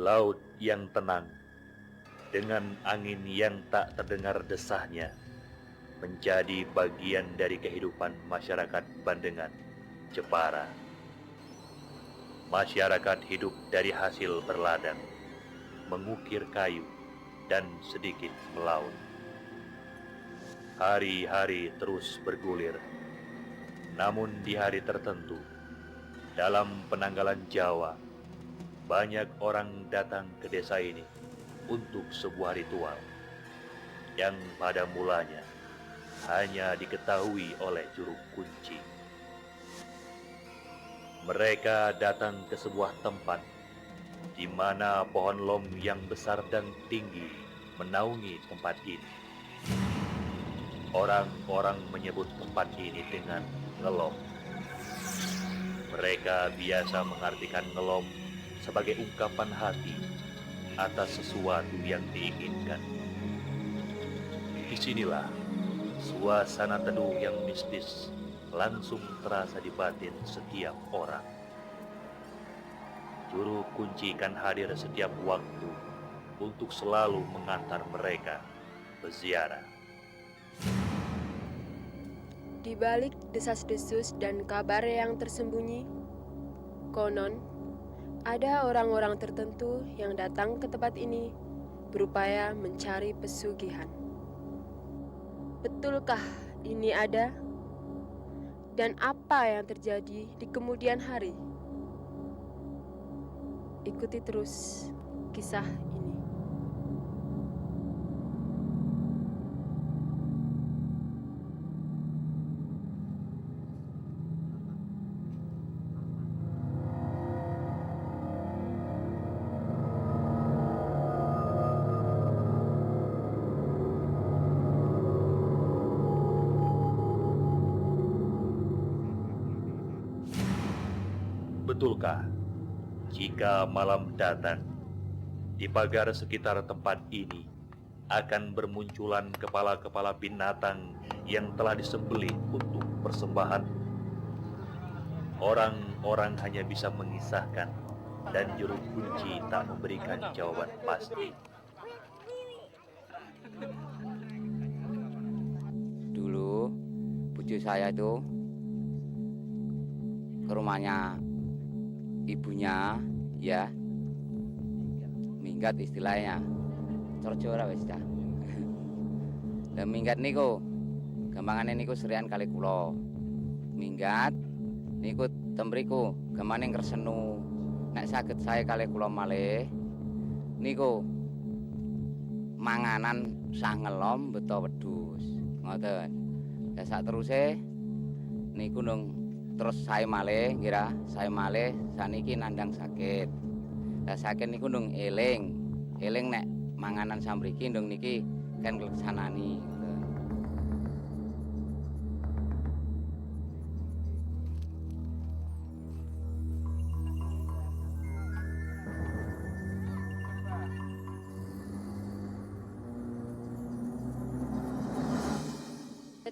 Laut yang tenang, dengan angin yang tak terdengar desahnya, menjadi bagian dari kehidupan masyarakat Bandengan, Jepara. Masyarakat hidup dari hasil berladang, mengukir kayu, dan sedikit melaut. Hari-hari terus bergulir, namun di hari tertentu, dalam penanggalan Jawa, banyak orang datang ke desa ini untuk sebuah ritual yang pada mulanya hanya diketahui oleh juru kunci. Mereka datang ke sebuah tempat di mana pohon lom yang besar dan tinggi menaungi tempat ini. Orang-orang menyebut tempat ini dengan ngelom. Mereka biasa mengartikan ngelom sebagai ungkapan hati atas sesuatu yang diinginkan. Disinilah suasana teduh yang mistis langsung terasa di batin setiap orang. Juru kunci kan hadir setiap waktu untuk selalu mengantar mereka berziarah. Di balik desas-desus dan kabar yang tersembunyi, konon ada orang-orang tertentu yang datang ke tempat ini berupaya mencari pesugihan. Betulkah ini ada? Dan apa yang terjadi di kemudian hari? Ikuti terus kisah ini. Betulkah jika malam datang, di pagar sekitar tempat ini akan bermunculan kepala-kepala binatang yang telah disembelih untuk persembahan? Orang-orang hanya bisa mengisahkan dan juru kunci tak memberikan jawaban pasti. Dulu bucu saya itu ke rumahnya ibunya, ya, minggat istilahnya. Corjo ora wis dah. Lah minggat niku gampangane niku serian kali kula. Minggat niku temriku gamane ngresenu. Nek saged saya kali kula malih niku manganan sah ngelom beto wedhus. Ngoten. Lah sak teruse niku nung terus saya malih kira saya malih saniki nandang sakit. Lah sakit niku nung eling nek manganan samriki ndung niki kan keleksanani.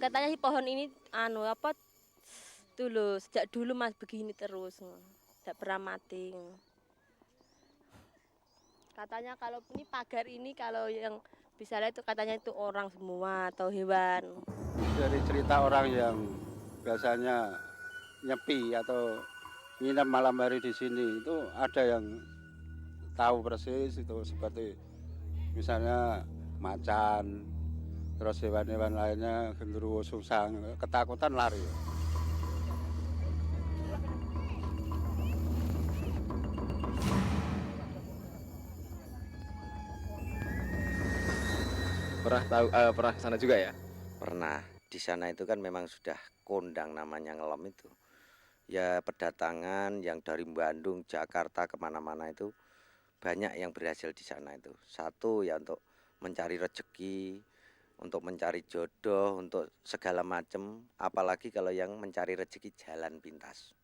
Katanya si pohon ini apa dulu sejak dulu Mas begini terus, tidak pernah mati. Katanya kalau ini pagar ini kalau yang bisa lihat itu katanya itu orang semua atau hewan. Dari cerita orang yang biasanya nyepi atau nginep malam hari di sini itu ada yang tahu persis itu, seperti misalnya macan, terus hewan-hewan lainnya genderuwo, sungsang, ketakutan lari. Pernah ke sana juga ya? Pernah. Di sana itu kan memang sudah kondang namanya ngelom itu. Ya perdatangan yang dari Bandung, Jakarta kemana-mana itu banyak yang berhasil di sana itu. Satu ya untuk mencari rezeki, untuk mencari jodoh, untuk segala macam. Apalagi kalau yang mencari rezeki jalan pintas.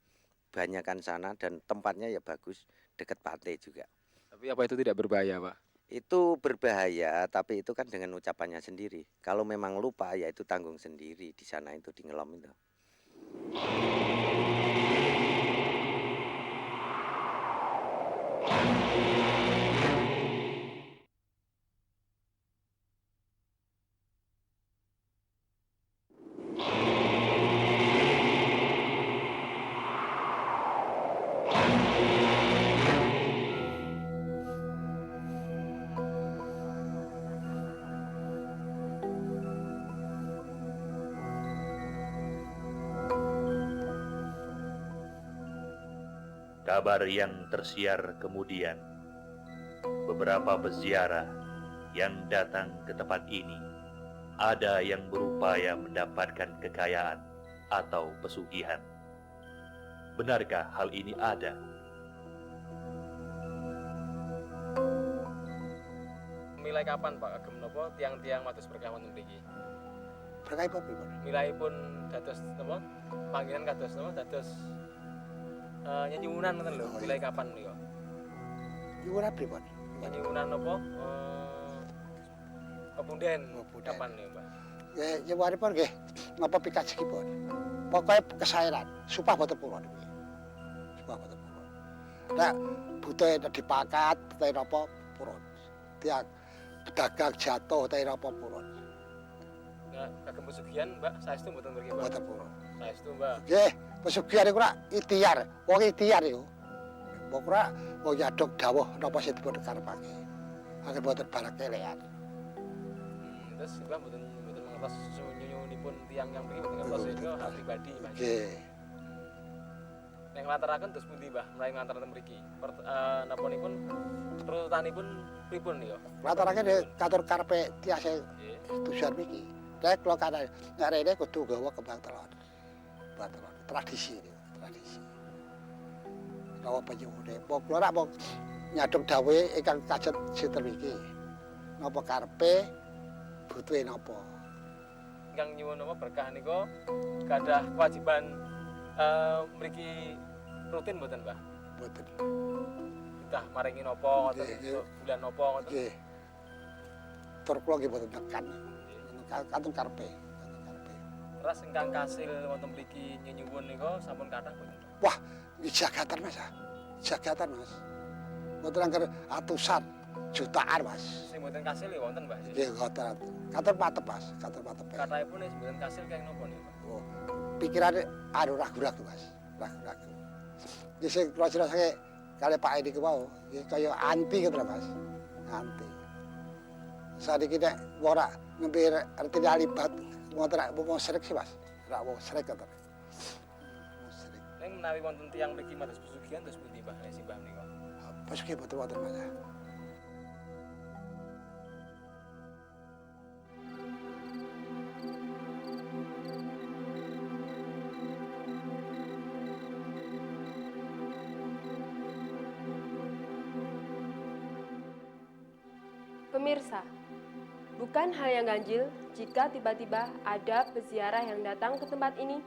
Banyakan sana dan tempatnya ya bagus, dekat pantai juga. Tapi apa itu tidak berbahaya, Pak? Itu berbahaya, tapi itu kan dengan ucapannya sendiri. Kalau memang lupa, ya itu tanggung sendiri di sana itu, di ngelom itu. Kabar yang tersiar kemudian, beberapa peziarah yang datang ke tempat ini, ada yang berupaya mendapatkan kekayaan atau pesugihan. Benarkah hal ini ada? Milai kapan Pak Agem napa tiang-tiang mados berkah wonten mriki? Berkah apa pripun? Milahipun dados napa panggilan kados napa dados nyenyuwunan ngoten lho. Oh, iya. Milai kapan niku? Nyuwun pripun? Nyenyuwunan napa pepunden Pepunden. kapan niku, Mbak? Ya nyuwunipun nggih napa pikajengipun. Pokoke kesairan supah boten purun kuwi. Supah boten purun. Nek butuhe dipakat te napa purun. Tiang pedagang jatuh te napa purun. Nggak kagem pesugihan, Mbak, saestu mboten mriki, Mbak. Boten purun. Saestu, Mbak. Nggih, pesugihan iku rak ikhtiar. Wong ikhtiar iku. Wong ora wong nyaduk dawuh napa sing dipun karepake. Agar boten barang kelean. Terus Mbak mboten mengertos nyunyunipun tiang yang mriki mboten ngertos itu hak pribadi, Mbak. Nggih. Nek nglantaraken terus pundi, Mbah? Mulai nglantaraken mriki. Napanipun rurutanipun pripun niku? Latarake katur karepe tiase Nggih. tujuan iki. Nek kula kana ngarene kudu nggawa kembang telon. Kembang telon tradisi niku, tradisi. Gawa penyuwune. Wong kula rak wong nyadong dawuhe ingkang kajet sinten iki. Napa karepe butuhe napa? Ingkang nyuwun apa berkah niku gadah kewajiban mriki rutin mboten, Mbah? Mboten. Entah maringi napa ngoten Nggih, nggih. bulan napa ngoten. Nggih. Tur kula nggih boten tekan. Katun karepe. Katun karepe. Terus ingkang kasil wonten mriki nyuwun niku sampun kathah mboten? Wah, iki jagatan Mas. Jagatan Mas. Mboten angker atusan, jutaan Mas. Sing mboten kasil ya wonten, Mbah. Nggih, ngoten. Katur patep Mas, katur patep. Kathahipun nek mboten kasil kaya napa niku, Mbah? Oh, pikirane anu ragu-ragu Mas, ragu-ragu. Iki sing kula jelasake kali Pak Edi ku wau, iki kaya anti gitu lho Mas. Anti. Sadiki nek ora nembe artine alibat ngoten rak wong srek sih Mas. Rak wong srek ngoten. Wong srek. Ning menawi wonten tiyang mriki mados pesugihan terus pundi, Mbah? Nek simbah niku. Pesugi boten wonten Mas. Pemirsa, bukan hal yang ganjil jika tiba-tiba ada peziarah yang datang ke tempat ini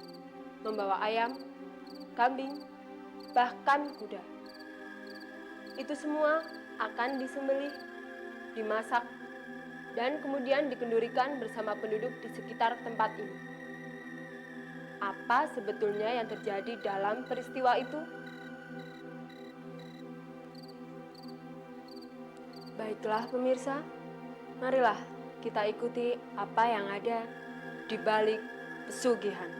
membawa ayam, kambing, bahkan kuda. Itu semua akan disembelih, dimasak, dan kemudian dikendurikan bersama penduduk di sekitar tempat ini. Apa sebetulnya yang terjadi dalam peristiwa itu? Baiklah pemirsa, marilah kita ikuti apa yang ada di balik pesugihan.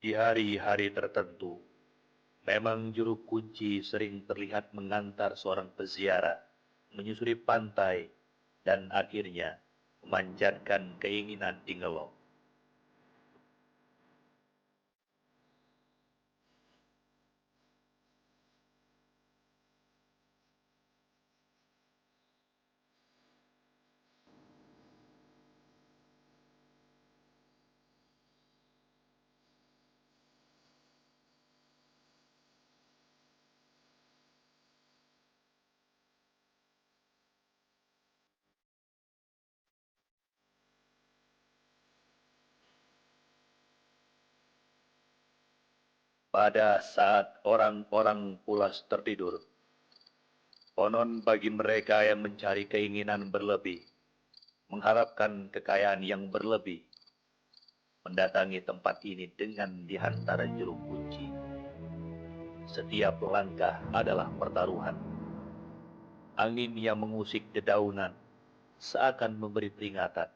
Di hari-hari tertentu, memang juru kunci sering terlihat mengantar seorang peziarah menyusuri pantai dan akhirnya memanjatkan keinginan di Ngelom. Pada saat orang-orang pulas tertidur, konon bagi mereka yang mencari keinginan berlebih, mengharapkan kekayaan yang berlebih, mendatangi tempat ini dengan dihantar juru kunci. Setiap langkah adalah pertaruhan. Angin yang mengusik dedaunan seakan memberi peringatan.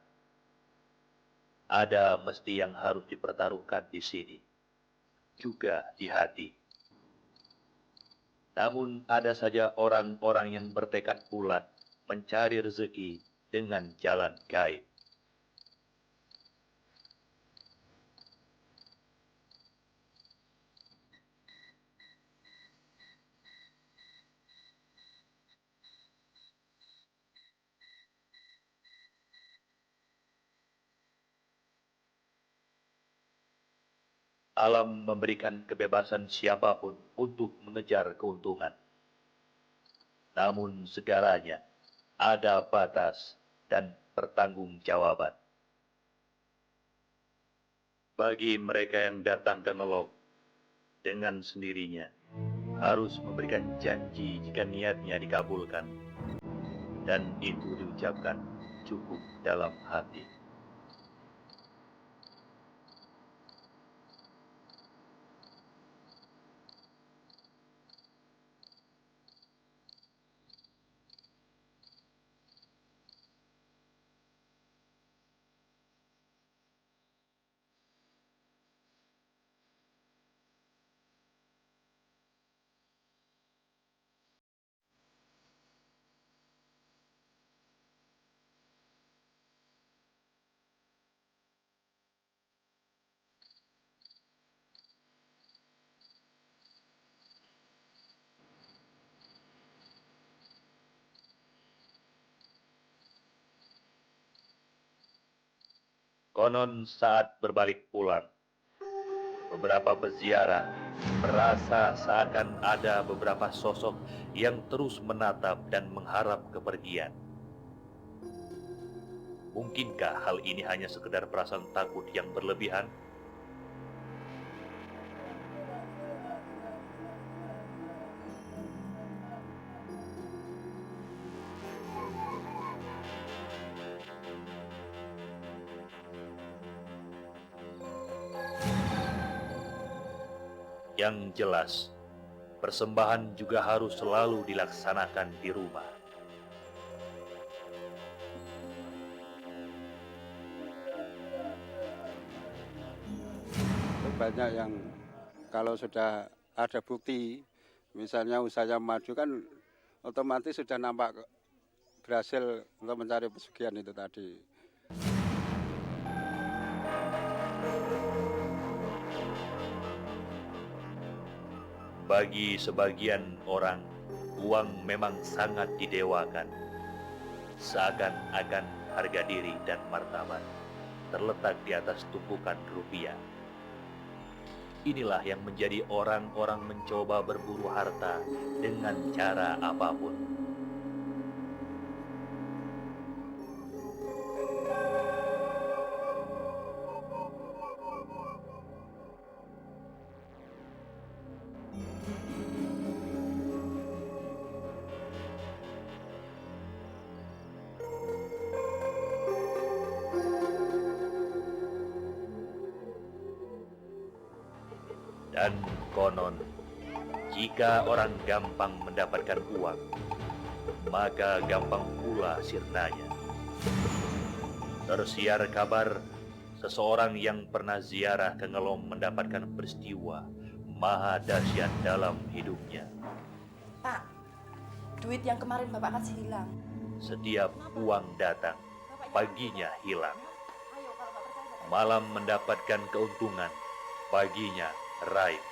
Ada mesti yang harus dipertaruhkan di sini, juga di hati. Namun ada saja orang-orang yang bertekad bulat mencari rezeki dengan jalan gaib. Alam memberikan kebebasan siapapun untuk mengejar keuntungan. Namun segalanya ada batas dan pertanggungjawaban. Bagi mereka yang datang ke Ngelom, dengan sendirinya harus memberikan janji jika niatnya dikabulkan. Dan itu diucapkan cukup dalam hati. Konon saat berbalik pulang, beberapa peziarah merasa seakan ada beberapa sosok yang terus menatap dan mengharap kepergian. Mungkinkah hal ini hanya sekedar perasaan takut yang berlebihan? Yang jelas, persembahan juga harus selalu dilaksanakan di rumah. Banyak yang kalau sudah ada bukti, misalnya usahanya maju kan otomatis sudah nampak berhasil untuk mencari pesugihan itu tadi. Bagi sebagian orang, uang memang sangat didewakan. Seakan-akan harga diri dan martabat terletak di atas tumpukan rupiah. Inilah yang menjadi orang-orang mencoba berburu harta dengan cara apapun. Dan konon, jika orang gampang mendapatkan uang, maka gampang pula sirnanya. Tersiar kabar, seseorang yang pernah ziarah ke Ngelom mendapatkan peristiwa maha dahsyat dalam hidupnya. Pak, duit yang kemarin Bapak kasih hilang. Setiap uang datang, paginya hilang. Malam mendapatkan keuntungan, paginya raib.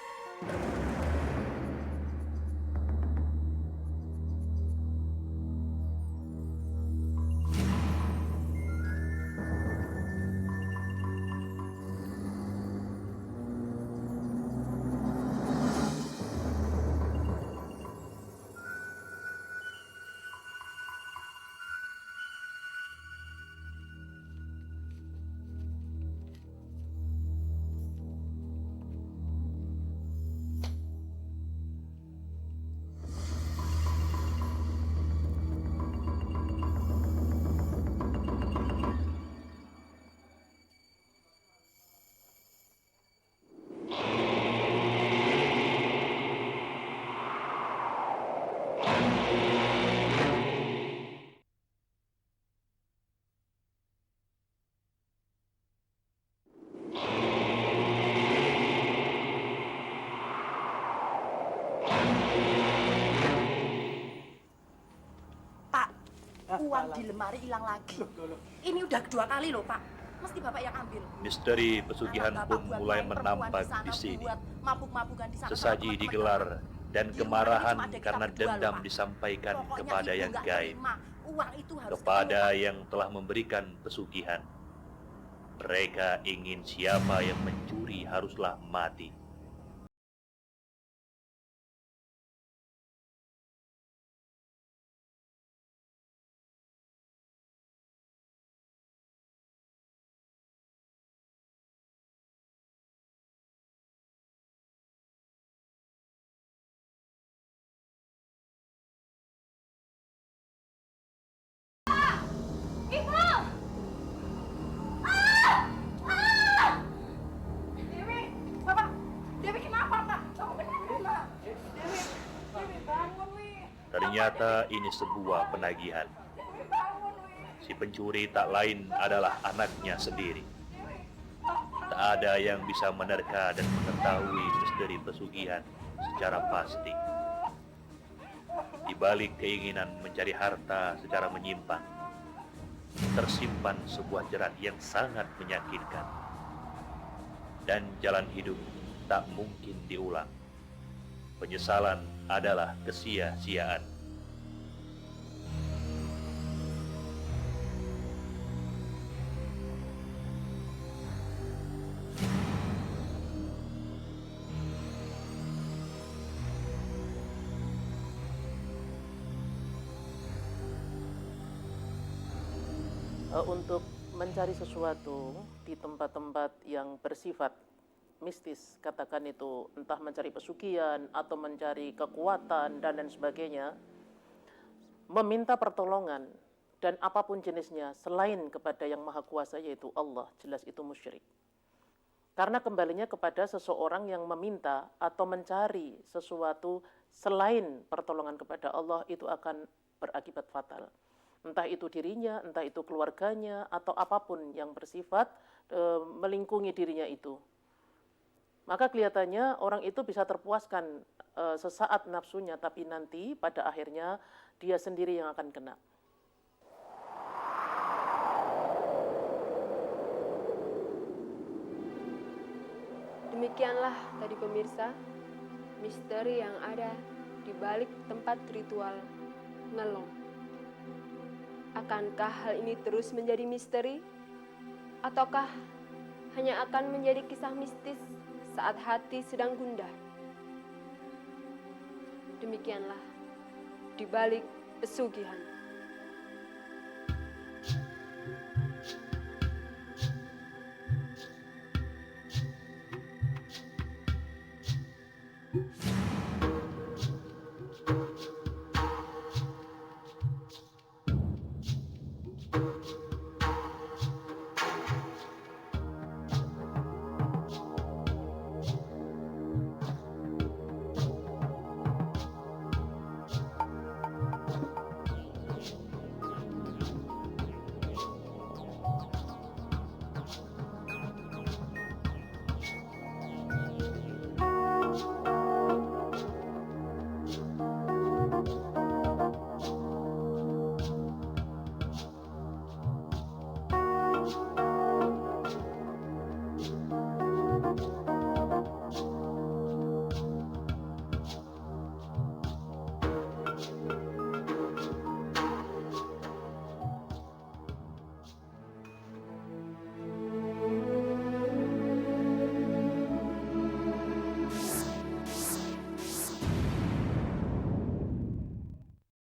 Uang di lemari hilang lagi. Ini udah kedua kali loh, Pak. Mesti Bapak yang ambil. Misteri pesugihan pun mulai menampak di sini. Sesaji digelar dan kemarahan karena dendam disampaikan kepada yang gaib, kepada yang telah memberikan pesugihan. Mereka ingin siapa yang mencuri haruslah mati. Ternyata ini sebuah penagihan. Si pencuri tak lain adalah anaknya sendiri. Tak ada yang bisa menerka dan mengetahui misteri pesugihan secara pasti. Di balik keinginan mencari harta secara menyimpang, tersimpan sebuah jerat yang sangat menyakitkan. Dan jalan hidup tak mungkin diulang. Penyesalan adalah kesia-siaan. Untuk mencari sesuatu di tempat-tempat yang bersifat mistis, katakan itu entah mencari pesugihan atau mencari kekuatan dan lain sebagainya, meminta pertolongan dan apapun jenisnya selain kepada yang maha kuasa yaitu Allah, jelas itu musyrik. Karena kembalinya kepada seseorang yang meminta atau mencari sesuatu selain pertolongan kepada Allah itu akan berakibat fatal. Entah itu dirinya, entah itu keluarganya, atau apapun yang bersifat melingkungi dirinya itu. Maka kelihatannya orang itu bisa terpuaskan sesaat nafsunya, tapi nanti pada akhirnya dia sendiri yang akan kena. Demikianlah tadi pemirsa, misteri yang ada di balik tempat ritual ngelong. Akankah hal ini terus menjadi misteri? Ataukah hanya akan menjadi kisah mistis saat hati sedang gundah? Demikianlah di balik pesugihan.